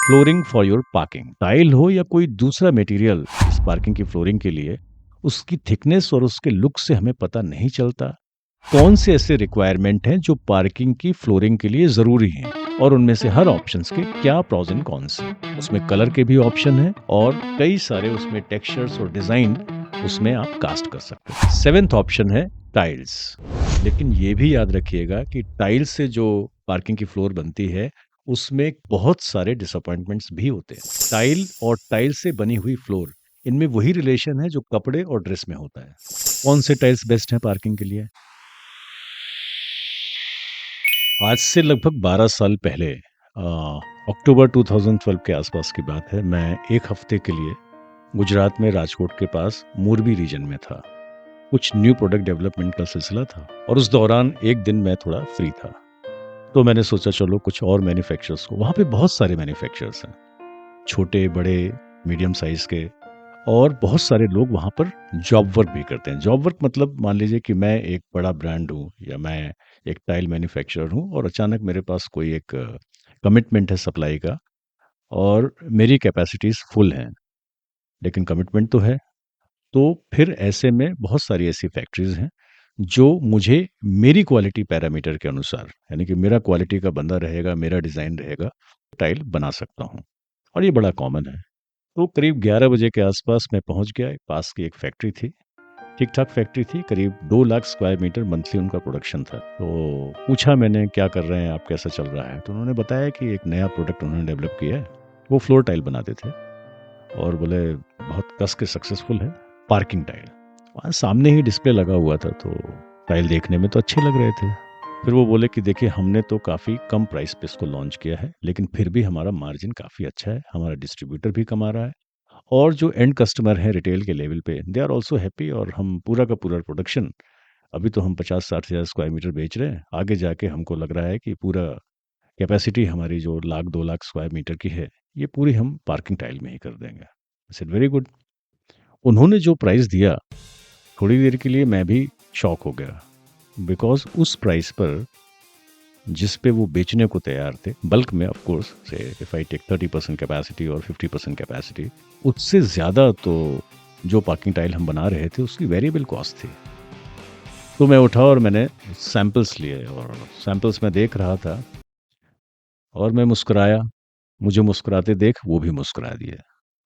Flooring for your parking. Tile हो या कोई दूसरा मटेरियल इस पार्किंग की फ्लोरिंग के लिए, उसकी थिकनेस और उसके लुक से हमें पता नहीं चलता कौन से ऐसे रिक्वायरमेंट हैं जो पार्किंग की फ्लोरिंग के लिए ज़रूरी हैं, और उनमें से हर ऑप्शंस के क्या प्रोज एंड कॉन्स हैं। उसमें कलर के भी ऑप्शन हैं और कई सारे उसमें टेक्सचर्स और डिज़ाइन उसमें आप कास्ट कर सकते हैं। सेवेंथ ऑप्शन है टाइल्स। लेकिन ये भी याद रखिएगा कि टाइल्स से जो पार्किंग की फ्लोर बनती है, उसमें बहुत सारे डिसअपॉइंटमेंट्स भी होते हैं। टाइल और टाइल से बनी हुई फ्लोर, इनमें वही रिलेशन है जो कपड़े और ड्रेस में होता है। कौन से टाइल्स बेस्ट हैं पार्किंग के लिए? आज से लगभग 12 साल पहले, अक्टूबर 2012 के आसपास की बात है। मैं एक हफ्ते के लिए गुजरात में राजकोट के पास मोरबी रीजन में था। कुछ न्यू प्रोडक्ट डेवलपमेंट का सिलसिला था और उस दौरान एक दिन मैं थोड़ा फ्री था, तो मैंने सोचा चलो कुछ और मैन्युफैक्चरर्स को, वहाँ पे बहुत सारे मैन्युफैक्चरर्स हैं, छोटे बड़े मीडियम साइज के, और बहुत सारे लोग वहाँ पर जॉब वर्क भी करते हैं। जॉब वर्क मतलब मान लीजिए कि मैं एक बड़ा ब्रांड हूँ या मैं एक टाइल मैन्युफैक्चरर हूँ और अचानक मेरे पास कोई एक कमिटमेंट है सप्लाई का, और मेरी कैपेसिटीज़ फुल हैं, लेकिन कमिटमेंट तो है। तो फिर ऐसे में बहुत सारी ऐसी फैक्ट्रीज़ हैं जो मुझे मेरी क्वालिटी पैरामीटर के अनुसार, यानी कि मेरा क्वालिटी का बंदा रहेगा, मेरा डिज़ाइन रहेगा, टाइल बना सकता हूँ, और ये बड़ा कॉमन है। तो करीब 11 बजे के आसपास मैं पहुंच गया। पास की एक फैक्ट्री थी, ठीक-ठाक फैक्ट्री थी, करीब 2 लाख स्क्वायर मीटर मंथली उनका प्रोडक्शन था। तो पूछा मैंने, क्या कर रहे हैं आप, कैसा चल रहा है? तो उन्होंने बताया कि एक नया प्रोडक्ट उन्होंने डेवलप किया है। वो फ्लोर टाइल बनाते थे और बोले बहुत कस के सक्सेसफुल है, पार्किंग टाइल। वहाँ सामने ही डिस्प्ले लगा हुआ था, तो टाइल देखने में तो अच्छे लग रहे थे। फिर वो बोले कि देखिए, हमने तो काफ़ी कम प्राइस पे इसको लॉन्च किया है, लेकिन फिर भी हमारा मार्जिन काफ़ी अच्छा है, हमारा डिस्ट्रीब्यूटर भी कमा रहा है, और जो एंड कस्टमर है रिटेल के लेवल पे, दे आर ऑल्सो हैप्पी। और हम पूरा का पूरा प्रोडक्शन, अभी तो हम 50-60 हज़ार स्क्वायर मीटर बेच रहे हैं, आगे जाके हमको लग रहा है कि पूरा कैपेसिटी हमारी जो लाख 2 लाख स्क्वायर मीटर की है, ये पूरी हम पार्किंग टाइल में ही कर देंगे। I said very good. उन्होंने जो प्राइस दिया, थोड़ी देर के लिए मैं भी शॉक हो गया, बिकॉज़ उस प्राइस पर जिस पे वो बेचने को तैयार थे, बल्क में, ऑफ कोर्स, से इफ आई टेक 30% कैपेसिटी और 50% कैपेसिटी, उससे ज़्यादा तो जो पार्किंग टाइल हम बना रहे थे उसकी वेरिएबल कॉस्ट थी। तो मैं उठा और मैंने सैंपल्स लिए, और सैंपल्स मैं देख रहा था और मैं मुस्कुराया। मुझे मुस्कुराते देख वो भी मुस्कुरा दिए,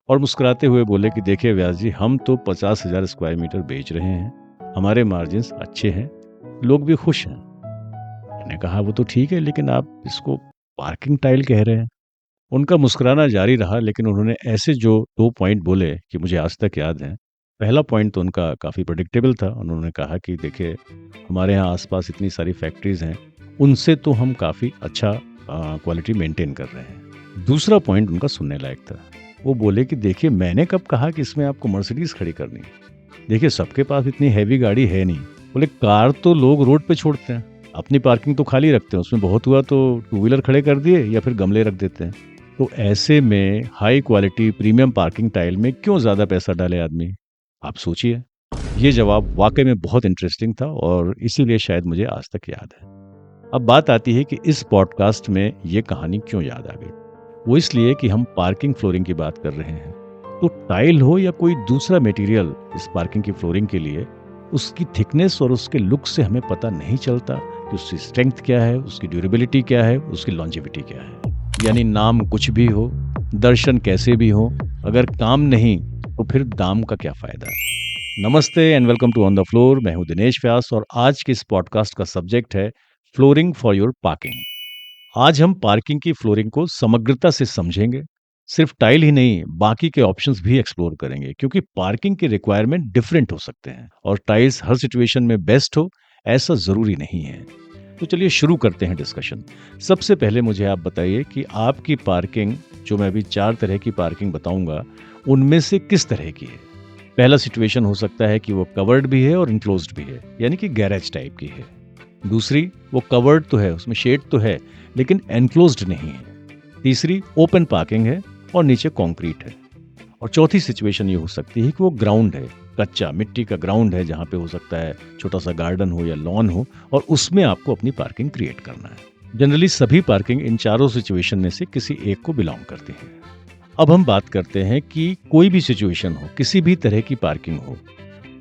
और मुस्कुराते हुए बोले कि देखिए व्यास जी, हम तो 50,000 स्क्वायर मीटर बेच रहे हैं, हमारे मार्जिन्स अच्छे हैं, लोग भी खुश हैं। मैंने कहा वो तो ठीक है, लेकिन आप इसको पार्किंग टाइल कह रहे हैं। उनका मुस्कुराना जारी रहा, लेकिन उन्होंने ऐसे जो 2 पॉइंट बोले कि मुझे आज तक याद हैं। पहला पॉइंट तो उनका काफ़ी प्रेडिक्टेबल था। उन्होंने कहा कि देखिए, हमारे यहाँ आस-पास इतनी सारी फैक्ट्रीज़ हैं, उनसे तो हम काफ़ी अच्छा क्वालिटी मेंटेन कर रहे हैं। दूसरा पॉइंट उनका सुनने लायक था। वो बोले कि देखिए, मैंने कब कहा कि इसमें आपको मर्सिडीज़ खड़ी करनी है? देखिए, सबके पास इतनी हेवी गाड़ी है नहीं। बोले कार तो लोग रोड पे छोड़ते हैं, अपनी पार्किंग तो खाली रखते हैं, उसमें बहुत हुआ तो टू व्हीलर खड़े कर दिए या फिर गमले रख देते हैं। तो ऐसे में high quality premium parking tile में क्यों ज़्यादा पैसा डाले आदमी? आप सोचिए। ये जवाब वाक़ई में बहुत इंटरेस्टिंग था, और इसीलिए शायद मुझे आज तक याद है। अब बात आती है कि इस पॉडकास्ट में ये कहानी क्यों याद आ गई? वो इसलिए कि हम पार्किंग फ्लोरिंग की बात कर रहे हैं। तो टाइल हो या कोई दूसरा मटेरियल इस पार्किंग की फ्लोरिंग के लिए, उसकी थिकनेस और उसके लुक से हमें पता नहीं चलता कि उसकी स्ट्रेंथ क्या है, उसकी ड्यूरेबिलिटी क्या है, उसकी लॉन्जेविटी क्या है। यानी नाम कुछ भी हो, दर्शन कैसे भी हो, अगर काम नहीं तो फिर दाम का क्या फ़ायदा? नमस्ते and welcome to on the floor. मैं हूँ दिनेश व्यास, और आज के इस पॉडकास्ट का सब्जेक्ट है फ्लोरिंग फॉर योर पार्किंग। आज हम पार्किंग की फ्लोरिंग को समग्रता से समझेंगे। सिर्फ टाइल ही नहीं, बाकी के ऑप्शंस भी एक्सप्लोर करेंगे, क्योंकि पार्किंग के रिक्वायरमेंट डिफरेंट हो सकते हैं, और टाइल्स हर सिचुएशन में बेस्ट हो ऐसा ज़रूरी नहीं है। तो चलिए शुरू करते हैं डिस्कशन। सबसे पहले मुझे आप बताइए कि आपकी पार्किंग, जो मैं अभी 4 तरह की पार्किंग बताऊंगा, उनमें से किस तरह की है? पहला सिचुएशन हो सकता है कि वो कवर्ड भी है और इनक्लोज्ड भी है, यानी कि गैरेज टाइप की है। दूसरी, वो कवर्ड तो है, उसमें शेड तो है, लेकिन एनक्लोज्ड नहीं है। तीसरी, ओपन पार्किंग है और नीचे कंक्रीट है। और चौथी सिचुएशन ये हो सकती है कि वो ग्राउंड है, कच्चा मिट्टी का ग्राउंड है, जहाँ पे हो सकता है छोटा सा गार्डन हो या लॉन हो, और उसमें आपको अपनी पार्किंग क्रिएट करना है। जनरली सभी पार्किंग इन चारों सिचुएशन में से किसी एक को बिलोंग करती है। अब हम बात करते हैं कि कोई भी सिचुएशन हो, किसी भी तरह की पार्किंग हो,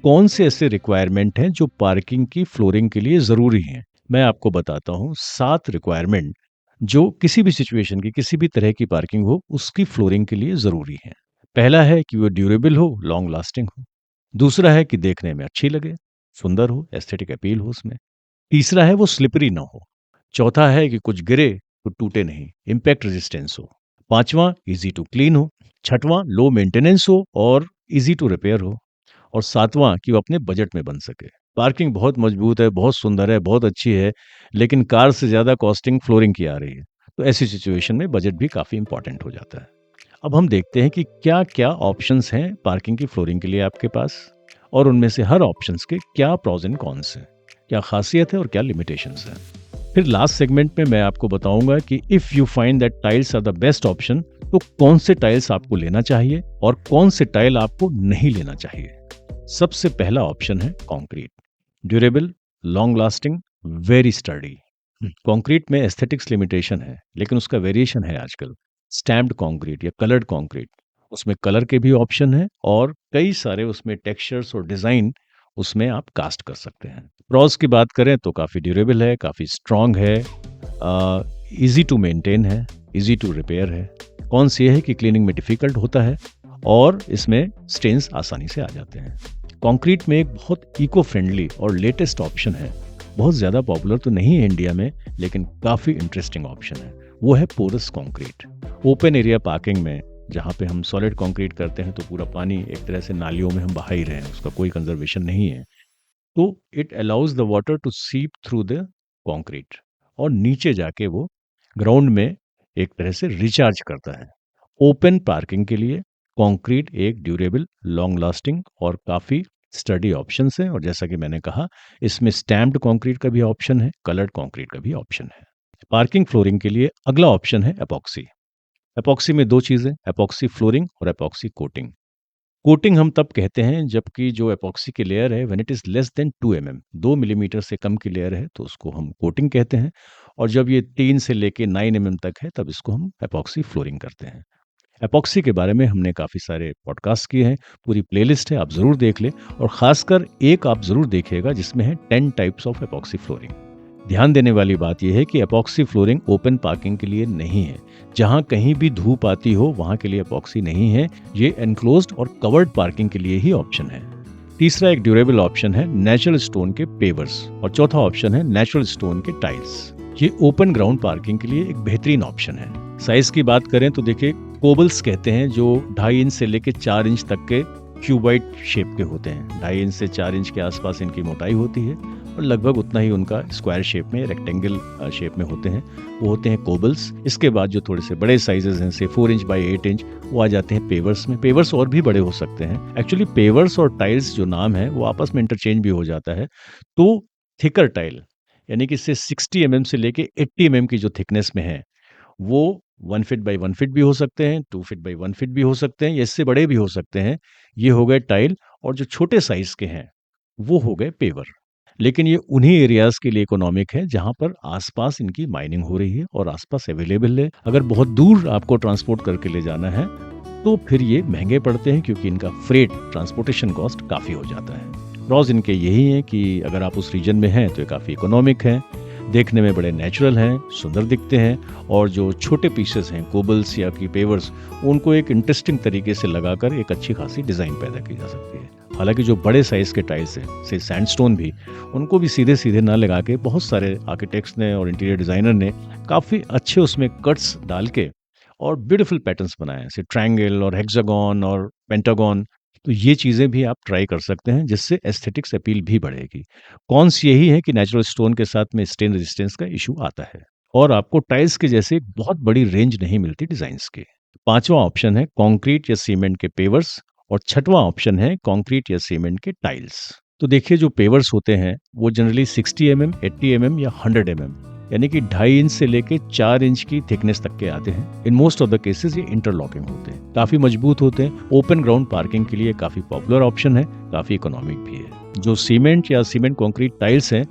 कौन से ऐसे रिक्वायरमेंट हैं जो पार्किंग की फ्लोरिंग के लिए ज़रूरी हैं? मैं आपको बताता हूँ 7 रिक्वायरमेंट जो किसी भी सिचुएशन की, किसी भी तरह की पार्किंग हो, उसकी फ्लोरिंग के लिए ज़रूरी हैं। पहला है कि वो ड्यूरेबल हो, लॉन्ग लास्टिंग हो। दूसरा है कि देखने में अच्छी लगे, सुंदर हो, एस्थेटिक अपील हो उसमें। तीसरा है वो स्लिपरी ना हो। चौथा है कि कुछ गिरे तो टूटे नहीं, इम्पैक्ट रेजिस्टेंस हो। पाँचवाँ ईज़ी टू क्लीन हो। छठवाँ लो मेंटेनेंस हो और ईज़ी टू रिपेयर हो। और सातवाँ कि वो अपने बजट में बन सके। पार्किंग बहुत मजबूत है, बहुत सुंदर है, बहुत अच्छी है, लेकिन कार से ज़्यादा कॉस्टिंग फ्लोरिंग की आ रही है। तो ऐसी सिचुएशन में बजट भी काफ़ी इम्पोर्टेंट हो जाता है। अब हम देखते हैं कि क्या-क्या ऑप्शंस हैं पार्किंग की फ्लोरिंग के लिए आपके पास और उनमें से हर ऑप्शंस के क्या प्रोस एंड कॉन्स हैं, क्या खासियत है और क्या लिमिटेशंस हैं। फिर लास्ट सेगमेंट में मैं आपको बताऊंगा कि if you find that tiles are the best option, तो कौन से टाइल्स आपको लेना चाहिए और कौन से टाइल आपको नहीं लेना चाहिए। सबसे पहला ऑप्शन है concrete. Durable, long lasting, very sturdy. Concrete में एस्थेटिक्स लिमिटेशन है, लेकिन उसका वेरिएशन है आजकल। स्टैम्प्ड कंक्रीट या कलर्ड कंक्रीट, उसमें कलर के भी ऑप्शन हैं और कई सारे उसमें टेक्सचर्स और डिज़ाइन उसमें आप कास्ट कर सकते हैं। प्रोस की बात करें तो काफ़ी ड्यूरेबल है, काफ़ी स्ट्रॉन्ग है, ईज़ी टू मेंटेन है, ईज़ी टू रिपेयर है। कॉन्स ये है कि क्लीनिंग में डिफ़िकल्ट होता है और इसमें स्टेन्स आसानी से आ जाते हैं। कंक्रीट में एक बहुत इको फ्रेंडली और लेटेस्ट ऑप्शन है, बहुत ज़्यादा पॉपुलर तो नहीं है इंडिया में, लेकिन काफ़ी इंटरेस्टिंग ऑप्शन है। वो है porous concrete. Open area parking में जहाँ पे हम सॉलिड कंक्रीट करते हैं तो पूरा पानी एक तरह से नालियों में हम बहा ही रहे हैं, उसका कोई कंजर्वेशन नहीं है। तो it allows the water to seep through the concrete और नीचे जाके वो ग्राउंड में एक तरह से रिचार्ज करता है। ओपन पार्किंग के लिए कंक्रीट एक ड्यूरेबल, लॉन्ग लास्टिंग और काफ़ी स्टडी ऑप्शंस हैं और जैसा कि मैंने कहा, इसमें स्टैम्प्ड कंक्रीट का भी ऑप्शन है, कलर्ड कंक्रीट का भी ऑप्शन है। पार्किंग फ्लोरिंग के लिए अगला ऑप्शन है एपॉक्सी। एपॉक्सी में 2 चीज़ें, एपॉक्सी फ्लोरिंग और एपॉक्सी कोटिंग। कोटिंग हम तब कहते हैं जबकि जो एपॉक्सी की लेयर है when it is less than 2 2 millimetre से कम की लेयर है तो उसको हम कोटिंग कहते हैं और जब ये 3 से लेके 9 तक है तब इसको हम एपॉक्सी फ्लोरिंग करते हैं। एपॉक्सी के बारे में हमने काफ़ी सारे पॉडकास्ट किए हैं, पूरी प्लेलिस्ट है, आप ज़रूर देख लें और ख़ासकर एक आप ज़रूर देखिएगा जिसमें है 10 टाइप्स ऑफ एपॉक्सी फ्लोरिंग। ध्यान देने वाली बात यह है कि एपॉक्सी फ्लोरिंग ओपन पार्किंग के लिए नहीं है। जहां कहीं भी धूप आती हो वहां के लिए एपॉक्सी नहीं है, ये एनक्लोज्ड और कवर्ड पार्किंग के लिए ही ऑप्शन है। तीसरा एक ड्यूरेबल ऑप्शन है नेचुरल स्टोन के पेवर्स और चौथा ऑप्शन है नेचुरल स्टोन के टाइल्स। ये ओपन ग्राउंड पार्किंग के लिए एक बेहतरीन ऑप्शन है। साइज की बात करें तो देखिए, कोबल्स कहते हैं जो 2.5 इंच से लेकर 4 इंच तक के क्यूबाइट शेप के होते हैं। 2.5 इंच से 4 इंच के आसपास इनकी मोटाई होती है और लगभग उतना ही उनका स्क्वायर शेप में, रेक्टेंगल शेप में होते हैं, वो होते हैं कोबल्स। इसके बाद जो थोड़े से बड़े साइजेस हैं, से 4 इंच बाई 8 इंच, वो आ जाते हैं पेवर्स में। पेवर्स और भी बड़े हो सकते हैं। एक्चुअली पेवर्स और टाइल्स जो नाम है वो आपस में इंटरचेंज भी हो जाता है। तो थिकर टाइल यानी कि इससे 60 से लेके 80 की जो थिकनेस में है, वो 1 फीट बाई 1 फीट भी हो सकते हैं, 2 फीट बाई 1 फीट भी हो सकते हैं, या इससे बड़े भी हो सकते हैं। ये हो गए टाइल और जो छोटे साइज़ के हैं, वो हो गए पेवर। लेकिन ये उन्हीं एरियाज़ के लिए इकोनॉमिक है जहाँ पर आस-पास इनकी माइनिंग हो रही है और आस-पास अवेलेबल है। अगर बहुत दूर आपको ट्रांसपोर्ट करके ले जाना है, तो फिर ये महँगे पड़ते हैं क्योंकि इनका फ्रेट, ट्रांसपोर्टेशन कॉस्ट काफ़ी हो जाता है। प्रॉस इनके यही हैं कि अगर आप उस रीजन में हैं, तो ये काफ़ी इकोनॉमिक हैं, देखने में बड़े नेचुरल हैं, सुंदर दिखते हैं और जो छोटे पीसेस हैं, कोबल्स या कि पेवर्स, उनको एक इंटरेस्टिंग तरीके से लगाकर एक अच्छी खासी डिज़ाइन पैदा की जा सकती है। हालाँकि जो बड़े साइज़ के टाइल्स हैं, से सैंडस्टोन भी, उनको भी सीधे-सीधे ना लगा के बहुत सारे आर्किटेक्ट्स ने और इंटीरियर डिज़ाइनर ने काफ़ी अच्छे उसमें कट्स डाल के और ब्यूटीफुल पैटर्न्स बनाए हैं, जैसे ट्रायंगल और हेक्सागॉन और पेंटागॉन। तो ये चीज़ें भी आप ट्राई कर सकते हैं, जिससे एस्थेटिक्स अपील भी बढ़ेगी। कॉन्स यही है कि नेचुरल स्टोन के साथ में स्टेन रेजिस्टेंस का इश्यू आता है और आपको टाइल्स के जैसे बहुत बड़ी रेंज नहीं मिलती डिज़ाइन्स की। पाँचवाँ ऑप्शन है कंक्रीट या सीमेंट के पेवर्स और छठवां ऑप्शन है कंक्रीट या सीमेंट के टाइल्स। तो देखिए, जो पेवर्स होते हैं वो जनरली 60 80 या 100 यानी कि 2.5 इंच से लेके 4 इंच की थिकनेस तक के आते हैं। In most of the cases ये इंटरलॉकिंग होते हैं, काफ़ी मजबूत होते हैं। ओपन ग्राउंड पार्किंग के लिए काफ़ी पॉपुलर ऑप्शन है, काफ़ी इकोनॉमिक भी है। जो सीमेंट या सीमेंट कंक्रीट टाइल्स हैं,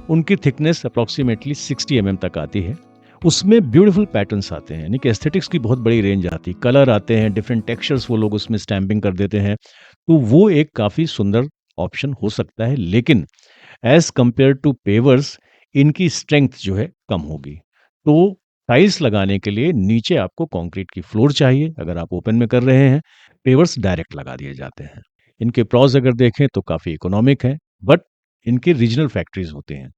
उनकी थिकनेस अप्रॉक्सीमेटली 60 तक आती है, उसमें ब्यूटीफुल पैटर्न्स आते हैं, यानी कि एस्थेटिक्स की बहुत बड़ी रेंज आती है, कलर आते हैं, डिफरेंट टेक्सचर्स वो लोग उसमें स्टैम्पिंग कर देते हैं, तो वो एक काफ़ी सुंदर ऑप्शन हो सकता है, लेकिन एज़ कंपेयर टू पेवर्स इनकी स्ट्रेंथ जो है कम होगी। तो टाइल्स लगाने के लिए नीचे आपको कंक्रीट की फ्लोर चाहिए अगर आप ओपन में कर रहे हैं, पेवर्स डायरेक्ट लगा दिए जाते हैं। इनके प्रॉस अगर देखें तो काफ़ी इकोनॉमिक हैं, बट इनके रीजनल फैक्ट्रीज़ होते हैं।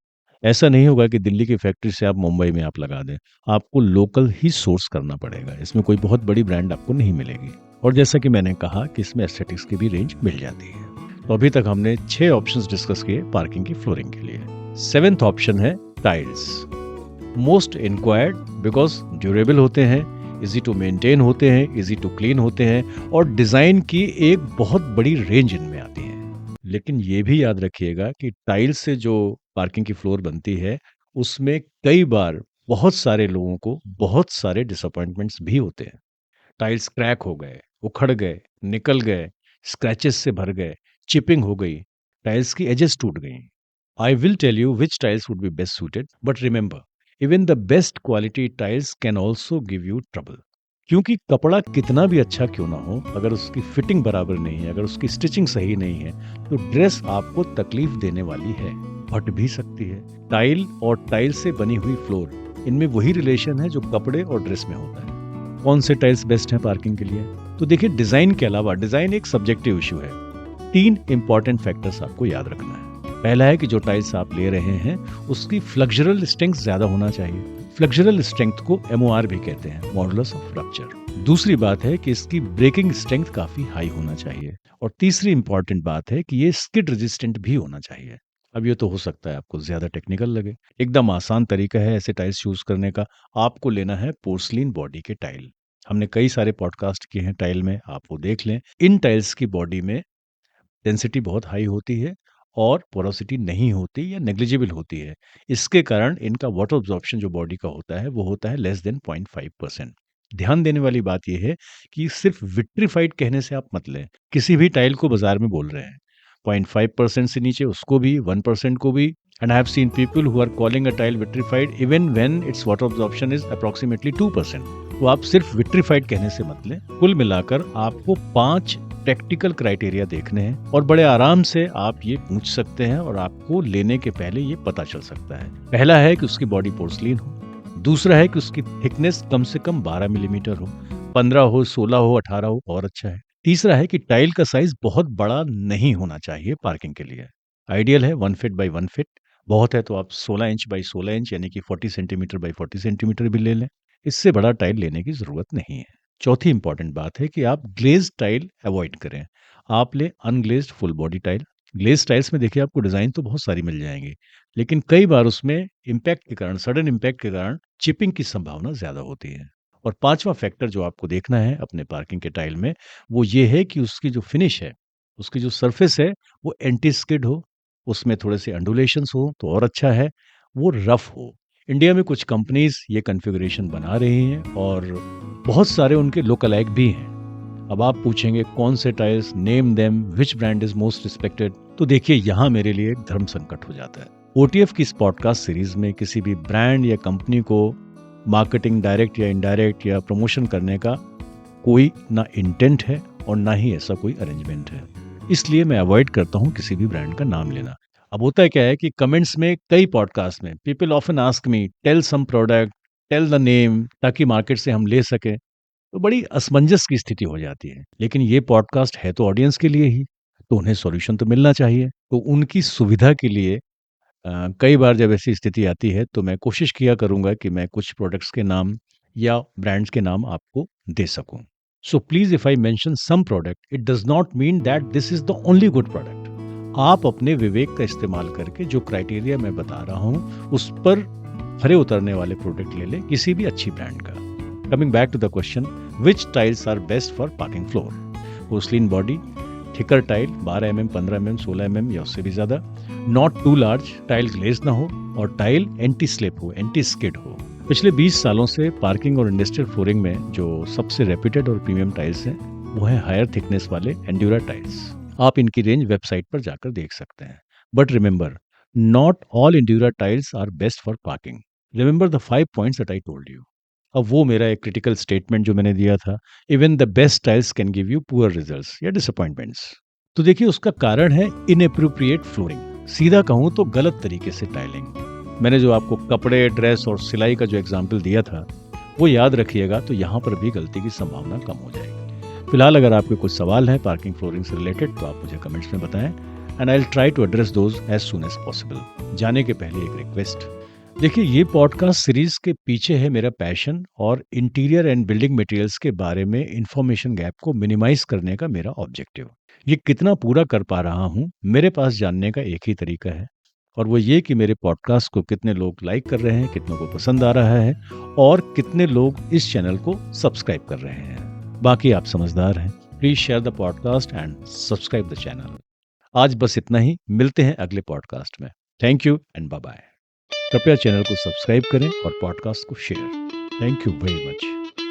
ऐसा नहीं होगा कि दिल्ली की फैक्ट्री से आप मुंबई में आप लगा दें, आपको लोकल ही सोर्स करना पड़ेगा, इसमें कोई बहुत बड़ी ब्रांड आपको नहीं मिलेगी। और जैसा कि मैंने कहा कि इसमें एस्थेटिक्स की भी रेंज मिल जाती है। तो अभी तक हमने 6 ऑप्शंस डिस्कस किए पार्किंग की फ्लोरिंग के लिए। 7th ऑप्शन है tiles. Most inquired because durable होते हैं, ईज़ी टू मेंटेन होते हैं, ईज़ी टू क्लीन होते हैं और डिज़ाइन की एक बहुत बड़ी रेंज इनमें आती है। लेकिन ये भी याद रखिएगा कि टाइल्स से जो पार्किंग की फ्लोर बनती है, उसमें कई बार बहुत सारे लोगों को बहुत सारे डिसअपॉइंटमेंट्स भी होते हैं। टाइल्स क्रैक हो गए, उखड़ गए, निकल गए, स्क्रैचेस से भर गए, चिपिंग हो गई, टाइल्स की एजेस टूट गई। I will tell you which tiles would be best suited, but remember, even the best quality tiles can also give you trouble. क्योंकि कपड़ा कितना भी अच्छा क्यों ना हो, अगर उसकी फिटिंग बराबर नहीं है, अगर उसकी स्टिचिंग सही नहीं है, तो ड्रेस आपको तकलीफ देने वाली है, फट भी सकती है। टाइल और टाइल से बनी हुई फ्लोर, इनमें वही रिलेशन है जो कपड़े और ड्रेस में होता है। कौन से टाइल्स बेस्ट हैं पार्किंग के लिए? तो देखिए, डिजाइन के अलावा डिजाइन एक सब्जेक्टिव इशू है। 3 इंपॉर्टेंट फैक्टर्स आपको याद रखना है। पहला है कि जो टाइल्स आप ले रहे हैं उसकी फ्लेक्सुरल स्ट्रेंथ ज्यादा होना चाहिए। फ्लेक्सुरल स्ट्रेंथ को MOR भी कहते हैं, मॉडुलस ऑफ रप्चर। दूसरी बात है कि इसकी ब्रेकिंग स्ट्रेंथ काफी हाई होना चाहिए। और तीसरी इंपॉर्टेंट बात है कि ये स्किड रेजिस्टेंट भी होना चाहिए। अब ये तो हो सकता है आपको ज्यादा टेक्निकल लगे, एकदम आसान तरीका है ऐसे टाइल्स चूज करने का। आपको लेना है पोर्सलिन बॉडी के टाइल। हमने कई सारे पॉडकास्ट किए हैं टाइल में, आप वो देख लें। इन टाइल्स की बॉडी में डेंसिटी बहुत हाई होती है और पोरोसिटी नहीं होती या नेग्लिजिबल होती है। इसके कारण इनका वाटर अब्जॉर्प्शन जो बॉडी का होता है वो होता है लेस देन 0.5%। ध्यान देने वाली बात यह है कि सिर्फ विट्रीफाइड कहने से आप मत लें। किसी भी टाइल को बाजार में बोल रहे हैं 0.5% से नीचे उसको भी, 1% को भी। And I have seen people who are calling a tile vitrified even when it's water absorption is approximately 2%। तो आप सिर्फ विट्रीफाइड कहने से मत लें। कुल मिलाकर आपको 5 प्रैक्टिकल क्राइटेरिया देखने हैं और बड़े आराम से आप ये पूछ सकते हैं और आपको लेने के पहले ये पता चल सकता है। पहला है कि उसकी बॉडी पोर्सलिन हो। दूसरा है कि उसकी थिकनेस कम से कम 12 मिलीमीटर हो, 15 हो, 16 हो, 18 हो और अच्छा है। तीसरा है कि टाइल का साइज बहुत बड़ा नहीं होना चाहिए पार्किंग के लिए। आइडियल है 1 फीट बाई 1 फीट। बहुत है तो आप 16 इंच बाई 16 इंच यानी कि 40 सेंटीमीटर बाई 40 सेंटीमीटर भी ले लें। इससे बड़ा टाइल लेने की जरूरत नहीं है। चौथी इंपॉर्टेंट बात है कि आप ग्लेज्ड टाइल अवॉइड करें। आप ले unglazed full body tile. Glazed tiles में देखिए आपको डिजाइन तो बहुत सारी मिल जाएंगी, लेकिन कई बार उसमें इम्पैक्ट के कारण, सडन इम्पैक्ट के कारण चिपिंग की संभावना ज्यादा होती है। और पांचवा फैक्टर जो आपको देखना है अपने पार्किंग के टाइल में, वो ये है कि उसकी जो फिनिश है, उसकी जो सरफेस है, वो एंटी स्किड हो, उसमें थोड़े से अंडुलेशंस हो तो और अच्छा है, वो रफ हो। इंडिया में कुछ कंपनीज ये कॉन्फ़िगरेशन बना रही हैं और बहुत सारे उनके लोकलाइक भी हैं। अब आप पूछेंगे कौन से tiles, name them, which brand is most respected. तो देखिए, यहाँ मेरे लिए एक धर्म संकट हो जाता है। OTF की इस पॉडकास्ट सीरीज में किसी भी ब्रांड या कंपनी को मार्केटिंग डायरेक्ट या इनडायरेक्ट या प्रमोशन करने का कोई ना इंटेंट है और ना ही ऐसा कोई अरेंजमेंट है। इसलिए मैं अवॉइड करता हूँ किसी भी ब्रांड का नाम लेना। अब होता है क्या है कि कमेंट्स में, कई पॉडकास्ट में, people often ask me tell some product, tell the name, ताकि मार्केट से हम ले सकें। तो बड़ी असमंजस की स्थिति हो जाती है। लेकिन ये पॉडकास्ट है तो ऑडियंस के लिए ही, तो उन्हें सॉल्यूशन तो मिलना चाहिए। तो उनकी सुविधा के लिए कई बार जब ऐसी स्थिति आती है तो मैं कोशिश किया करूंगा कि मैं कुछ प्रोडक्ट्स के नाम या ब्रांड्स के नाम आपको दे सकूं। So please, if I mention some product, it does not mean that this is the only good product. आप अपने विवेक का इस्तेमाल करके जो क्राइटेरिया मैं बता रहा हूं उस पर खरे उतरने वाले प्रोडक्ट ले लें किसी भी अच्छी ब्रांड का। Coming back to the question, which tiles are best for parking floor? Porcelain body, thicker tile 12 mm, 15 mm, 16 mm या उससे भी ज़्यादा, not too large, tile glaze ना हो और टाइल एंटी स्लिप हो, एंटी स्किड हो। पिछले 20 सालों से पार्किंग और इंडस्ट्रियल फ्लोरिंग में जो सबसे रेप्यूटेड और प्रीमियम टाइल्स हैं वो है हायर थिकनेस वाले एंड्यूरा टाइल्स। आप इनकी रेंज वेबसाइट पर जाकर देख सकते हैं। But remember, not all Endura tiles are best for parking. Remember the 5 points that I told you. अब वो मेरा एक क्रिटिकल स्टेटमेंट जो मैंने दिया था, even the best tiles can give you poor results या डिसअपॉइंटमेंट्स। तो देखिए उसका कारण है इनएप्रोप्रिएट फ्लोरिंग। सीधा कहूँ तो गलत तरीके से टाइलिंग। मैंने जो आपको कपड़े, ड्रेस और सिलाई का जो एग्जाम्पल दिया था, वो याद रखिएगा, तो यहाँ पर भी गलती की संभावना कम हो जाएगी। फिलहाल अगर आपके कुछ सवाल हैं पार्किंग फ्लोरिंग से रिलेटेड तो आप मुझे कमेंट्स में बताएं, and I will try to address those as soon as possible. जाने के पहले एक रिक्वेस्ट, देखिए ये पॉडकास्ट सीरीज के पीछे है मेरा पैशन और इंटीरियर एंड बिल्डिंग मटेरियल्स के बारे में इंफॉर्मेशन गैप को मिनिमाइज करने का मेरा ऑब्जेक्टिव। ये कितना पूरा कर पा रहा हूँ, मेरे पास जानने का एक ही तरीका है, और वो ये कि मेरे पॉडकास्ट को कितने लोग लाइक कर रहे हैं, कितनों को पसंद आ रहा है, और कितने लोग इस चैनल को सब्सक्राइब कर रहे हैं। बाकी आप समझदार हैं। Please share the podcast and subscribe the channel. आज बस इतना ही, मिलते हैं अगले पॉडकास्ट में। Thank you and bye bye. कृपया चैनल को सब्सक्राइब करें और पॉडकास्ट को शेयर। Thank you very much.